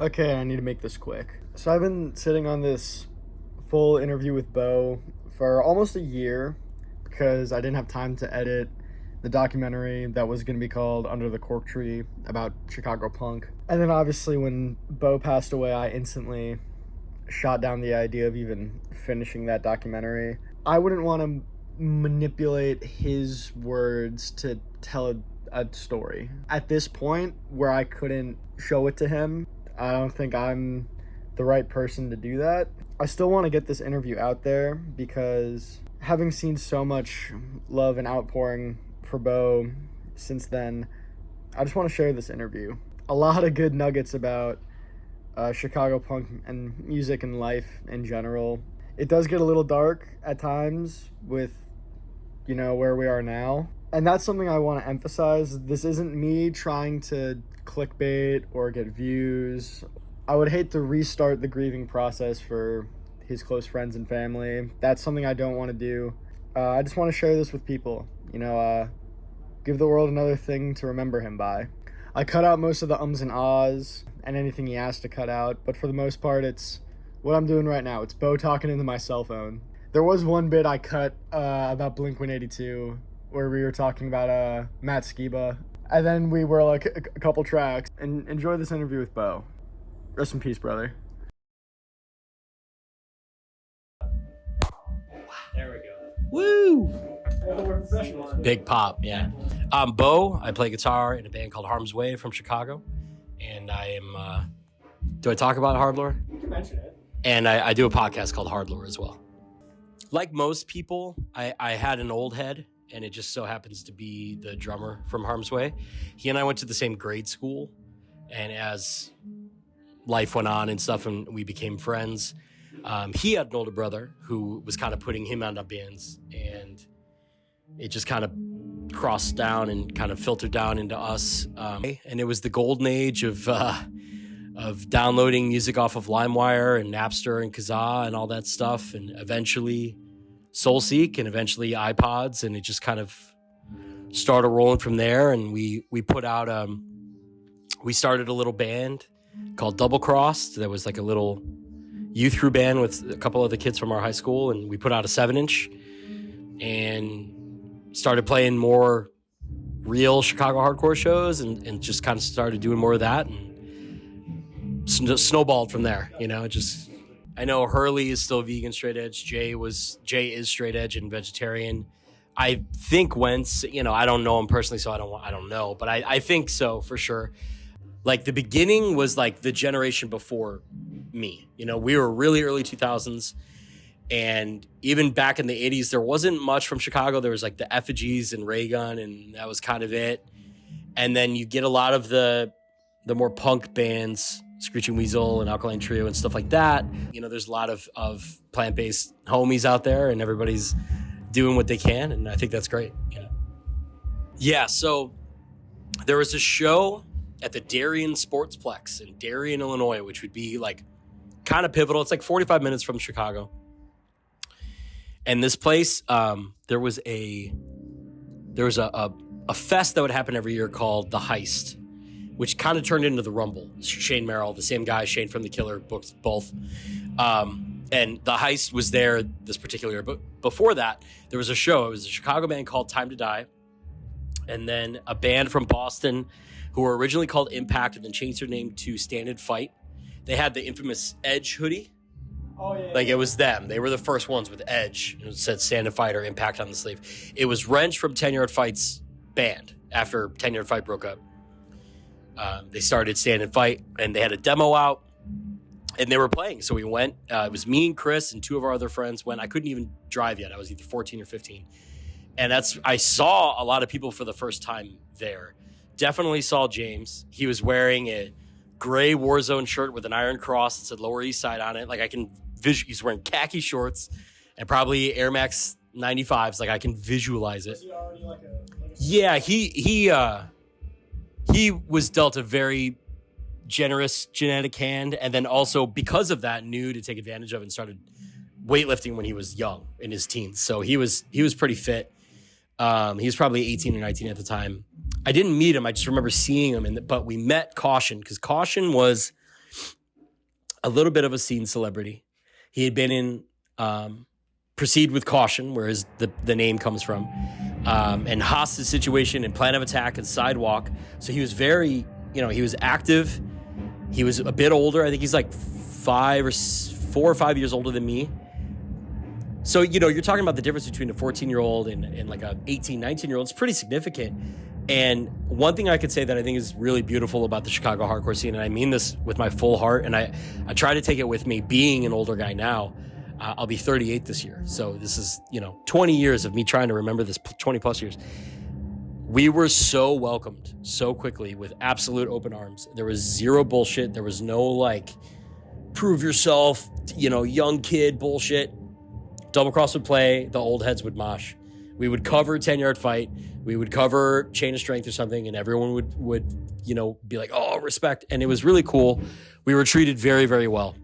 Okay, I need to make this quick. So I've been sitting on this full interview with Bo for almost a year because I didn't have time to edit the documentary that was going to be called Under the Cork Tree about Chicago punk. And then obviously when Bo passed away, I instantly shot down the idea of even finishing that documentary. I wouldn't want to manipulate his words to tell a story. At this point where I couldn't show it to him, I don't think I'm the right person to do that. I still want to get this interview out there because having seen so much love and outpouring for Bo since then, I just want to share this interview. A lot of good nuggets about Chicago punk and music and life in general. It does get a little dark at times with, where we are now. And that's something I want to emphasize. This isn't me trying to clickbait or get views. I would hate to restart the grieving process for his close friends and family. That's something I don't want to do. I just want to share this with people. Give the world another thing to remember him by. I cut out most of the ums and ahs and anything he asked to cut out, but for the most part, it's what I'm doing right now. It's Bo talking into my cell phone. There was one bit I cut about Blink-182 where we were talking about Matt Skiba, and then we were like a couple tracks. And enjoy this interview with Bo. Rest in peace, brother. There we go. Woo! Big pop, yeah. I'm Bo. I play guitar in a band called Harm's Way from Chicago. And I am, do I talk about HardLore? You can mention it. And I do a podcast called HardLore as well. Like most people, I had an old head, and it just so happens to be the drummer from Harm's Way. He and I went to the same grade school. And as life went on and stuff, and we became friends, he had an older brother who was kind of putting him on the bands, and it just kind of crossed down and kind of filtered down into us. And it was the golden age of downloading music off of LimeWire and Napster and Kazaa and all that stuff, and eventually SoulSeek and eventually iPods, and it just kind of started rolling from there. And we put out we started a little band called Double Crossed. That was like a little youth crew band with a couple of the kids from our high school, and we put out a 7-inch and started playing more real Chicago hardcore shows, and just kind of started doing more of that, and snowballed from there. I know Hurley is still vegan straight edge. Jay is straight edge and vegetarian. I think Wentz, I don't know him personally, so I don't know, but I think so for sure. Like the beginning was like the generation before me. We were really early 2000s, and even back in the 80s, there wasn't much from Chicago. There was like the Effigies and Raygun, and that was kind of it. And then you get a lot of the more punk bands, Screeching Weasel and Alkaline Trio and stuff like that. There's a lot of plant-based homies out there, and everybody's doing what they can, and I think that's great. Yeah, so there was a show at the Darien Sportsplex in Darien, Illinois, which would be like kind of pivotal. It's like 45 minutes from Chicago. And this place, there was a fest that would happen every year called The Heist, which kind of turned into The Rumble. Shane Merrill, the same guy, Shane from The Killer, booked both. And The Heist was there this particular year. But before that, there was a show. It was a Chicago band called Time to Die. And then a band from Boston who were originally called Impact and then changed their name to Stand and Fight. They had the infamous Edge hoodie. Oh, yeah. Like, it was them. They were the first ones with Edge. It said Stand and Fight or Impact on the sleeve. It was Wrench from 10 Yard Fight's band after 10 Yard Fight broke up. They started Stand and Fight, and they had a demo out, and they were playing. So we went. It was me and Chris and two of our other friends went. I couldn't even drive yet. I was either 14 or 15. And I saw a lot of people for the first time there. Definitely saw James. He was wearing a gray Warzone shirt with an iron cross that said Lower East Side on it. Like he's wearing khaki shorts and probably Air Max 95s. Like I can visualize it. Was he already like a Yeah, he was dealt a very generous genetic hand, and then also because of that knew to take advantage of it and started weightlifting when he was young in his teens. So he was pretty fit. He was probably 18 or 19 at the time. I didn't meet him. I just remember seeing him, but we met Caution because Caution was a little bit of a scene celebrity. He had been in Proceed with Caution, where the name comes from, and Hostage Situation and Plan of Attack and Sidewalk. So he was very, he was active. He was a bit older. I think he's like 4 or 5 years older than me. So, you're talking about the difference between a 14-year-old and like a 18, 19-year-old. It's pretty significant. And one thing I could say that I think is really beautiful about the Chicago hardcore scene, and I mean this with my full heart, and I try to take it with me being an older guy now. I'll be 38 this year. So this is, 20 years of me trying to remember this, 20 plus years. We were so welcomed so quickly with absolute open arms. There was zero bullshit. There was no prove yourself, young kid bullshit. Double Cross would play, the old heads would mosh. We would cover 10-yard fight. We would cover Chain of Strength or something, and everyone would be like, oh, respect. And it was really cool. We were treated very, very well.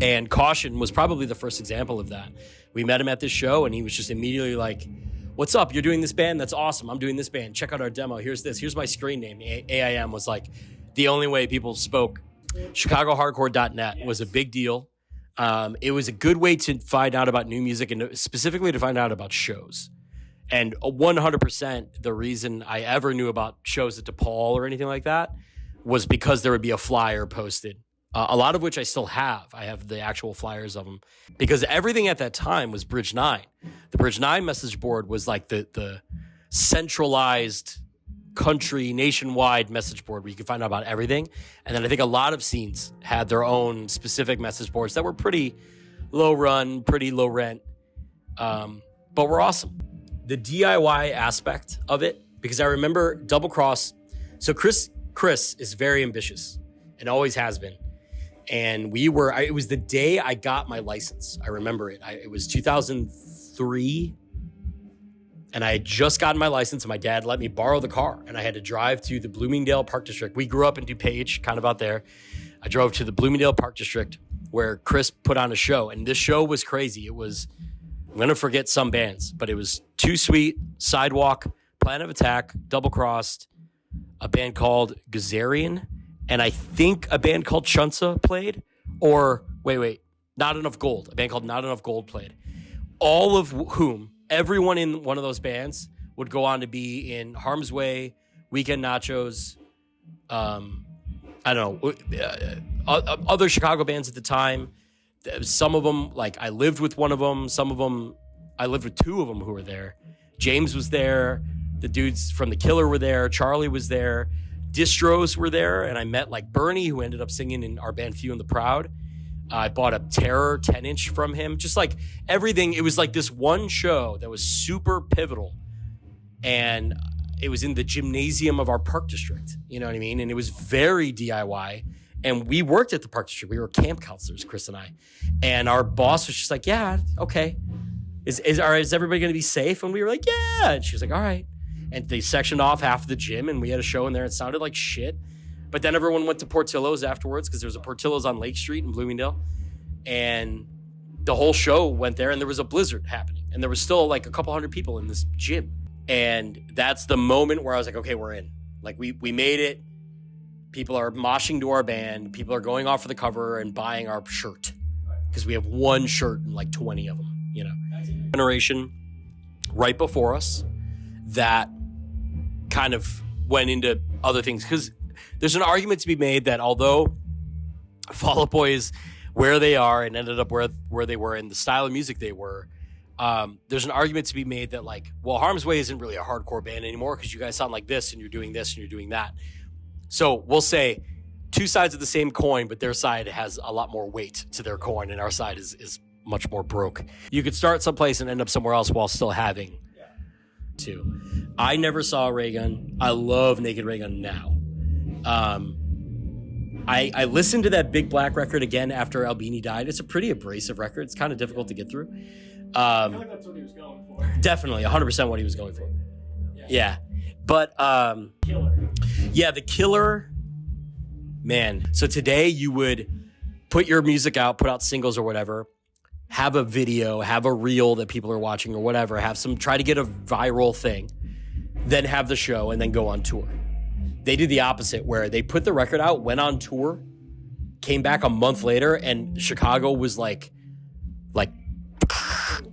And Caution was probably the first example of that. We met him at this show, and he was just immediately like, what's up? You're doing this band? That's awesome. I'm doing this band. Check out our demo. Here's this. Here's my screen name. AIM was like the only way people spoke. ChicagoHardcore.net was a big deal. It was a good way to find out about new music and specifically to find out about shows. And 100% the reason I ever knew about shows at DePaul or anything like that was because there would be a flyer posted, a lot of which I still have. I have the actual flyers of them because everything at that time was Bridge 9. The Bridge 9 message board was like the centralized country nationwide message board where you could find out about everything. And then I think a lot of scenes had their own specific message boards that were pretty low run, pretty low rent, but were awesome. The DIY aspect of it, because I remember Double Cross. So Chris is very ambitious and always has been. And it was the day I got my license. I remember it. It was 2003. And I had just gotten my license, and my dad let me borrow the car. And I had to drive to the Bloomingdale Park District. We grew up in DuPage, kind of out there. I drove to the Bloomingdale Park District where Chris put on a show. And this show was crazy. It was, I'm going to forget some bands, but it was Too Sweet, Sidewalk, Plan of Attack, Double Crossed, a band called Gazarian, and I think a band called Chunsa played. Or, wait, Not Enough Gold. A band called Not Enough Gold played. All of whom, everyone in one of those bands would go on to be in Harm's Way, Weekend Nachos, I don't know, other Chicago bands at the time. Some of them, like I lived with one of them. Some of them, I lived with two of them who were there. James was there. The dudes from The Killer were there. Charlie was there. Distros were there. And I met like Bernie, who ended up singing in our band Few and the Proud. I bought a Terror 10-inch from him. Just like everything. It was like this one show that was super pivotal. And it was in the gymnasium of our park district. You know what I mean? And it was very DIY. And we worked at the park district. We were camp counselors, Chris and I. And our boss was just like, yeah, okay. Is everybody going to be safe? And we were like, yeah. And she was like, all right. And they sectioned off half of the gym, and we had a show in there. It sounded like shit. But then everyone went to Portillo's afterwards because there was a Portillo's on Lake Street in Bloomingdale. And the whole show went there, and there was a blizzard happening. And there was still like a couple hundred people in this gym. And that's the moment where I was like, okay, we're in. Like we made it. People are moshing to our band. People are going off for the cover and buying our shirt because we have one shirt and like 20 of them, you know. Generation right before us that kind of went into other things because there's an argument to be made that although Fall Out Boy is where they are and ended up where they were in the style of music they were, there's an argument to be made that like, well, Harm's Way isn't really a hardcore band anymore because you guys sound like this and you're doing this and you're doing that. So we'll say two sides of the same coin, but their side has a lot more weight to their coin and our side is much more broke. You could start someplace and end up somewhere else while still having to. I never saw Ray Gun. I love Naked Ray Gun now. I listened to that Big Black record again after Albini died. It's a pretty abrasive record. It's kind of difficult to get through. I feel like that's what he was going for. Definitely, 100% what he was going for. Yeah. But, Killer. Yeah, The Killer, man. So today you would put your music out, put out singles or whatever, have a video, have a reel that people are watching or whatever, try to get a viral thing, then have the show and then go on tour. They did the opposite where they put the record out, went on tour, came back a month later, and Chicago was like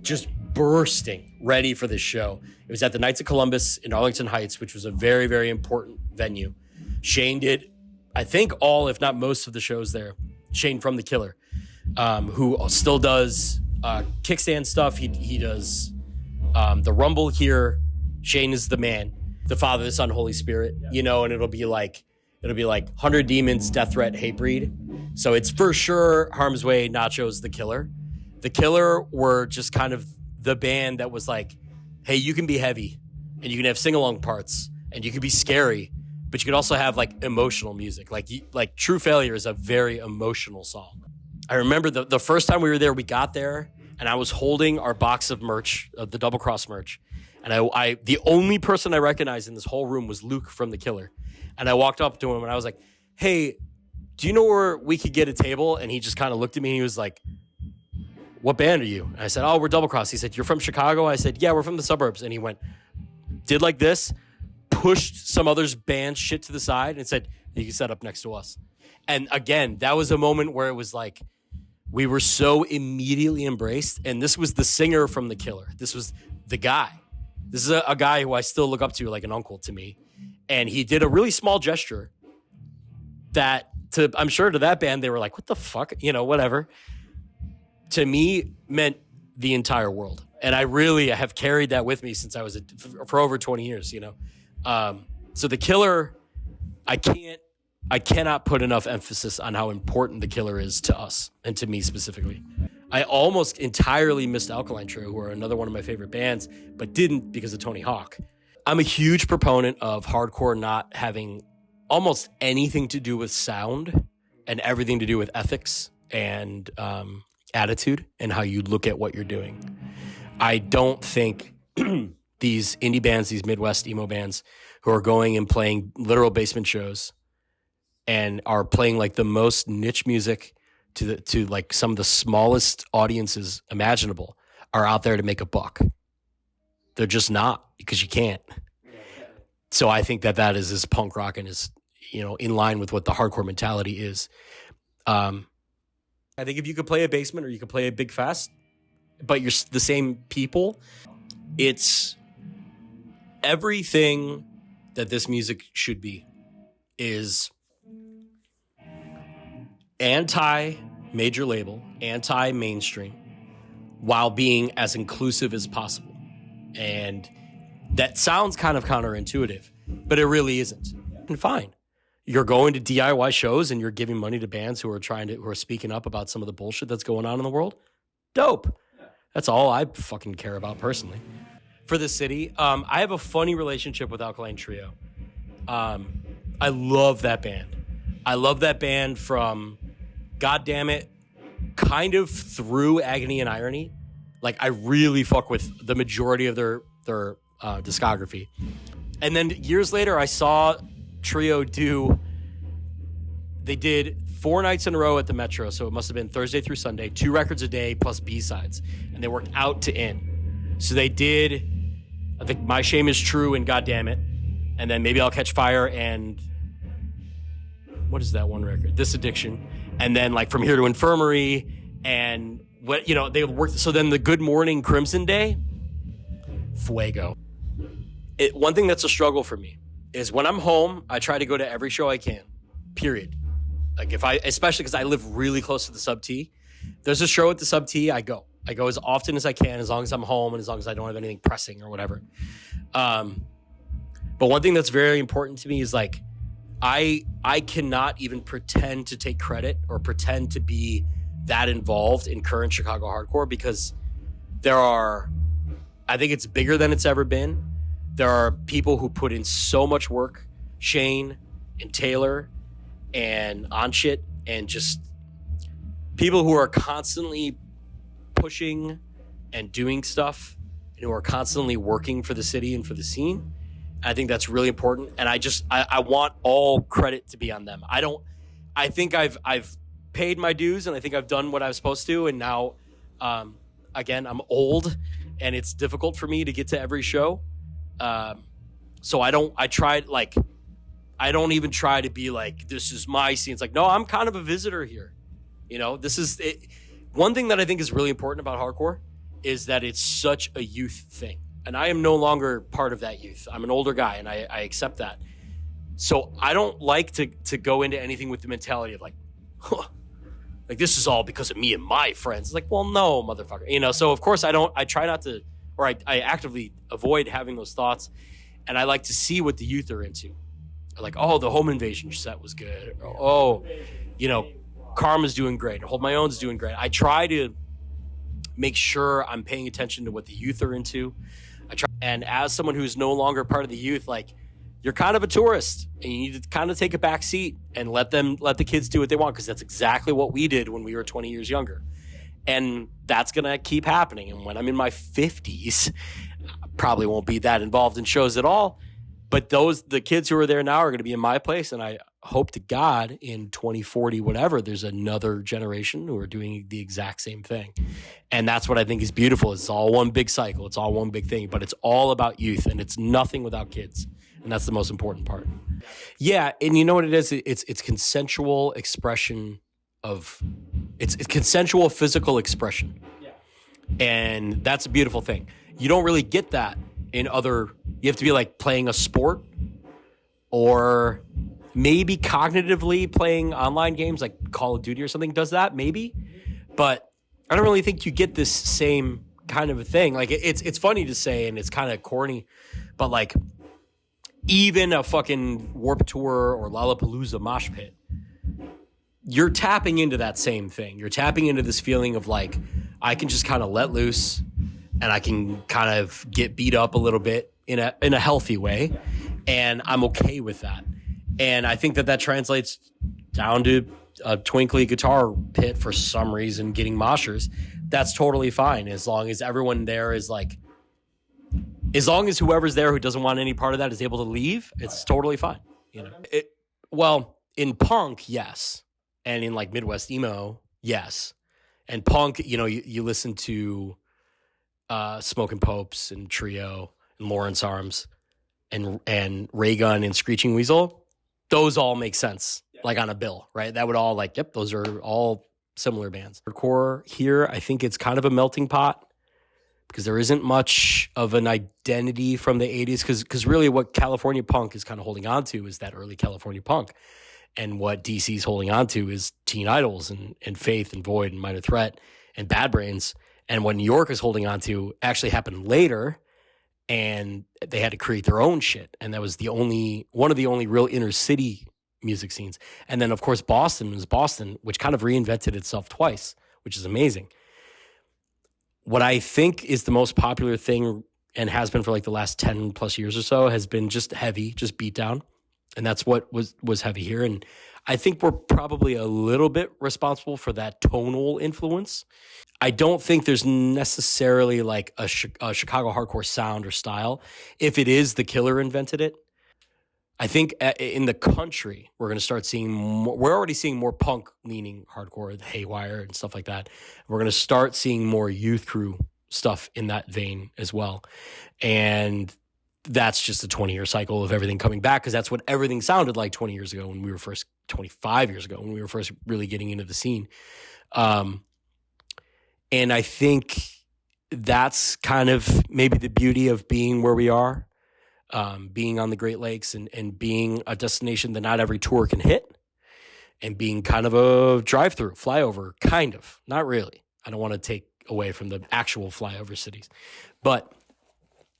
just bursting, ready for this show. It was at the Knights of Columbus in Arlington Heights, which was a very, very important venue. Shane did, I think, all, if not most of the shows there. Shane from The Killer, who still does kickstand stuff. He does the Rumble here. Shane is the man, the Father, the Son, Holy Spirit, you know, and it'll be like 100 Demons, Death Threat, Hatebreed. So it's for sure Harm's Way, Nachos, The Killer. The Killer were just kind of the band that was like, hey, you can be heavy and you can have sing-along parts and you can be scary, but you could also have like emotional music. Like True Failure is a very emotional song. I remember the first time we were there, we got there and I was holding our box of merch, the Double Cross merch. And I the only person I recognized in this whole room was Luke from The Killer. And I walked up to him and I was like, hey, do you know where we could get a table? And he just kind of looked at me and he was like, what band are you? And I said, oh, we're Double Cross. He said, you're from Chicago? I said, yeah, we're from the suburbs. And he went, did like this, pushed some other's band shit to the side and said, you can set up next to us. And again, that was a moment where it was like, we were so immediately embraced. And this was the singer from The Killer. This was the guy. This is a guy who I still look up to like an uncle to me. And he did a really small gesture that I'm sure to that band, they were like, what the fuck? You know, whatever. To me, meant the entire world. And I really have carried that with me since I was for over 20 years, you know? So The Killer, I cannot put enough emphasis on how important The Killer is to us and to me specifically. I almost entirely missed Alkaline Trio, who are another one of my favorite bands, but didn't because of Tony Hawk. I'm a huge proponent of hardcore not having almost anything to do with sound and everything to do with ethics and attitude and how you look at what you're doing. I don't think these indie bands, these Midwest emo bands who are going and playing literal basement shows and are playing like the most niche music to like some of the smallest audiences imaginable are out there to make a buck. They're just not, because you can't. So I think that is as punk rock and is, you know, in line with what the hardcore mentality is. I think if you could play a basement or you could play a big fest, but you're the same people, it's everything that this music should be is anti-major label, anti-mainstream, while being as inclusive as possible. And that sounds kind of counterintuitive, but it really isn't. And fine. You're going to DIY shows and you're giving money to bands who are speaking up about some of the bullshit that's going on in the world. Dope. That's all I fucking care about personally. For the city, I have a funny relationship with Alkaline Trio. I love that band. I love that band from, goddammit, kind of through Agony and Irony. Like, I really fuck with the majority of their discography. And then years later, I saw Trio they did 4 nights in a row at the Metro, so it must have been Thursday through Sunday, 2 records a day plus B-sides, and they worked out to in. So they did, I think, My Shame Is True and Goddammit, and then Maybe I'll Catch Fire and what is that one record? This Addiction, and then like From Here to Infirmary, and what, you know, they worked. So then the Good Morning Crimson Day, Fuego. One thing that's a struggle for me is when I'm home, I try to go to every show I can, period. Like especially because I live really close to the Sub T. There's a show at the Sub T, I go as often as I can, as long as I'm home and as long as I don't have anything pressing or whatever. But one thing that's very important to me is like, I cannot even pretend to take credit or pretend to be that involved in current Chicago hardcore, because I think it's bigger than it's ever been. There are people who put in so much work, Shane and Taylor and Onshit, and just people who are constantly pushing and doing stuff and who are constantly working for the city and for the scene. I think that's really important. And I want all credit to be on them. I think I've paid my dues and I think I've done what I was supposed to. And now, again, I'm old and it's difficult for me to get to every show. So I tried, like, I don't even try to be like, this is my scene. It's like, no, I'm kind of a visitor here. You know, this is it. One thing that I think is really important about hardcore is that it's such a youth thing. And I am no longer part of that youth. I'm an older guy, and I accept that. So I don't like to go into anything with the mentality of like, huh, like this is all because of me and my friends. It's like, well, no, motherfucker. You know, so of course I try not to, or I actively avoid having those thoughts. And I like to see what the youth are into. Like, oh, the Home Invasion set was good. Or, oh, you know, Karma's doing great. Hold My Own's doing great. I try to make sure I'm paying attention to what the youth are into. And as someone who's no longer part of the youth, like, you're kind of a tourist, and you need to kind of take a back seat and let the kids do what they want, because that's exactly what we did when we were 20 years younger. And that's going to keep happening. And when I'm in my 50s, I probably won't be that involved in shows at all. But the kids who are there now are going to be in my place, and I hope to God in 2040, whatever, there's another generation who are doing the exact same thing. And that's what I think is beautiful. It's all one big cycle. It's all one big thing, but it's all about youth, and it's nothing without kids. And that's the most important part. Yeah, and you know what it is? It's consensual expression of it's consensual physical expression. And that's a beautiful thing. You don't really get that in other. You have to be like playing a sport, or maybe cognitively playing online games like Call of Duty or something does that, maybe. But I don't really think you get this same kind of a thing. Like it's funny to say, and it's kind of corny, but like even a fucking Warped Tour or Lollapalooza mosh pit, you're tapping into that same thing. You're tapping into this feeling of like, I can just kind of let loose, and I can kind of get beat up a little bit in a healthy way, and I'm okay with that. And I think that translates down to a twinkly guitar pit for some reason getting moshers. That's totally fine, as long as everyone there is like, as long as whoever's there who doesn't want any part of that is able to leave, it's totally fine. You know, well, in punk, yes, and in like Midwest emo, yes, and punk, you know, you listen to Smoking Popes and Trio and Lawrence Arms and Ray Gun and Screeching Weasel. Those all make sense, like on a bill, right? That would all like, yep, those are all similar bands. Hardcore here, I think it's kind of a melting pot, because there isn't much of an identity from the 80s, because really what California punk is kind of holding on to is that early California punk. And what DC's holding on to is Teen Idols and Faith and Void and Minor Threat and Bad Brains. And what New York is holding on to actually happened later, and they had to create their own shit. And that was one of the only real inner city music scenes. And then, of course, Boston was Boston, which kind of reinvented itself twice, which is amazing. What I think is the most popular thing, and has been for like the last 10 plus years or so, has been just heavy, just beat down. And that's what was heavy here. And I think we're probably a little bit responsible for that tonal influence. I don't think there's necessarily like a Chicago hardcore sound or style. If it is, The Killer invented it. I think in the country, we're going to start seeing more. We're already seeing more punk-leaning hardcore, the Haywire and stuff like that. We're going to start seeing more Youth Crew stuff in that vein as well. And that's just a 20-year cycle of everything coming back, because that's what everything sounded like 20 years ago when we were first, 25 years ago when we were first really getting into the scene. And I think that's kind of maybe the beauty of being where we are. Being on the Great Lakes and being a destination that not every tour can hit, and being kind of a drive-through, flyover, kind of, not really. I don't want to take away from the actual flyover cities. But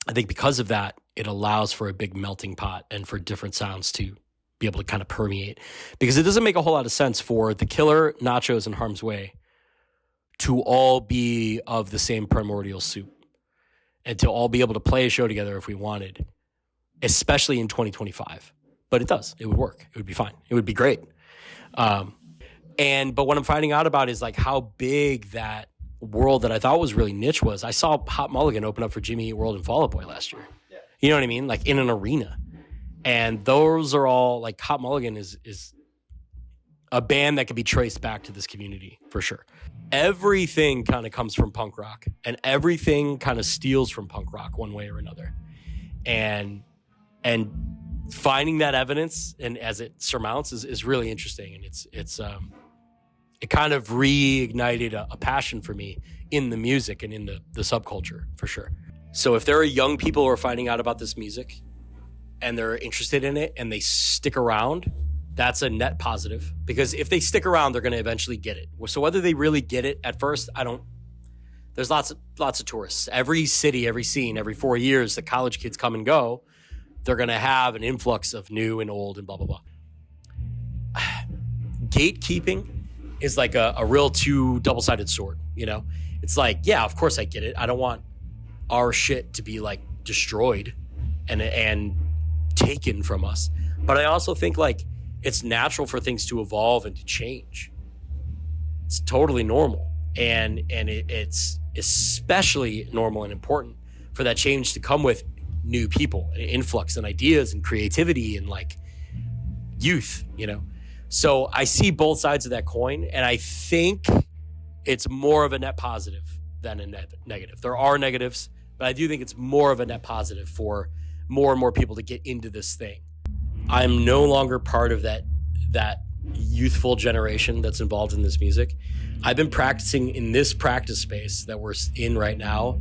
I think because of that, it allows for a big melting pot and for different sounds to be able to kind of permeate. Because it doesn't make a whole lot of sense for The Killer, Nachos, and Harm's Way to all be of the same primordial soup, and to all be able to play a show together if we wanted, especially in 2025. But it does. It would work. It would be fine. It would be great. But what I'm finding out about is like how big that world that I thought was really niche was. I saw Hot Mulligan open up for Jimmy Eat World and Fall Out Boy last year. Yeah. You know what I mean? Like in an arena. And those are all like, Hot Mulligan is a band that can be traced back to this community for sure. Everything kind of comes from punk rock, and everything kind of steals from punk rock one way or another. And finding that evidence and as it surmounts is really interesting. And it kind of reignited a passion for me in the music and in the subculture for sure. So if there are young people who are finding out about this music and they're interested in it and they stick around, that's a net positive, because if they stick around, they're going to eventually get it. So whether they really get it at first, there's lots of tourists. Every city, every scene, every 4 years, the college kids come and go. They're going to have an influx of new and old and blah, blah, blah. Gatekeeping is like a real double-sided sword, you know? It's like, yeah, of course I get it. I don't want our shit to be like destroyed and taken from us. But I also think like it's natural for things to evolve and to change. It's totally normal. And it's especially normal and important for that change to come with new people, an influx and ideas and creativity and like youth, you know? So I see both sides of that coin, and I think it's more of a net positive than a net negative. There are negatives, but I do think it's more of a net positive for more and more people to get into this thing. I'm no longer part of that youthful generation that's involved in this music. I've been practicing in this practice space that we're in right now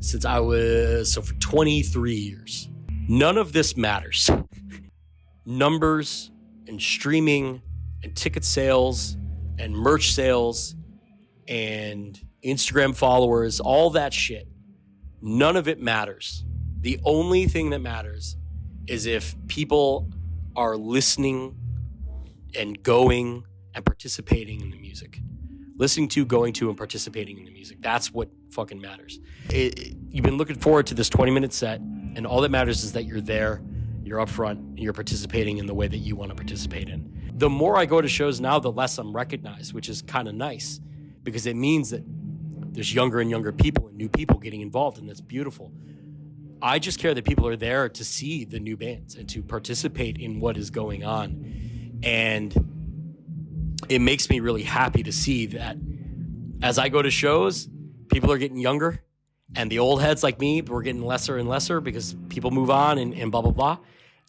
since for 23 years. None of this matters. Numbers and streaming and ticket sales and merch sales and Instagram followers, all that shit, none of it matters. The only thing that matters is if people are listening and going and participating in the music. Listening to, going to, and participating in the music. That's what fucking matters. You've been looking forward to this 20-minute set, and all that matters is that you're there, you're up front, and you're participating in the way that you want to participate in. The more I go to shows now, the less I'm recognized, which is kind of nice, because it means that there's younger and younger people and new people getting involved, and that's beautiful. I just care that people are there to see the new bands and to participate in what is going on. And it makes me really happy to see that as I go to shows, people are getting younger, and the old heads like me, we're getting lesser and lesser because people move on and blah, blah, blah.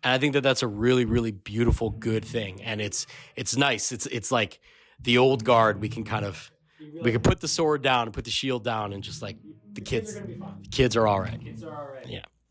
And I think that that's a really, really beautiful, good thing. And it's nice. It's like the old guard. We can put the sword down and put the shield down and just like the kids are all right. Kids are all right. Yeah.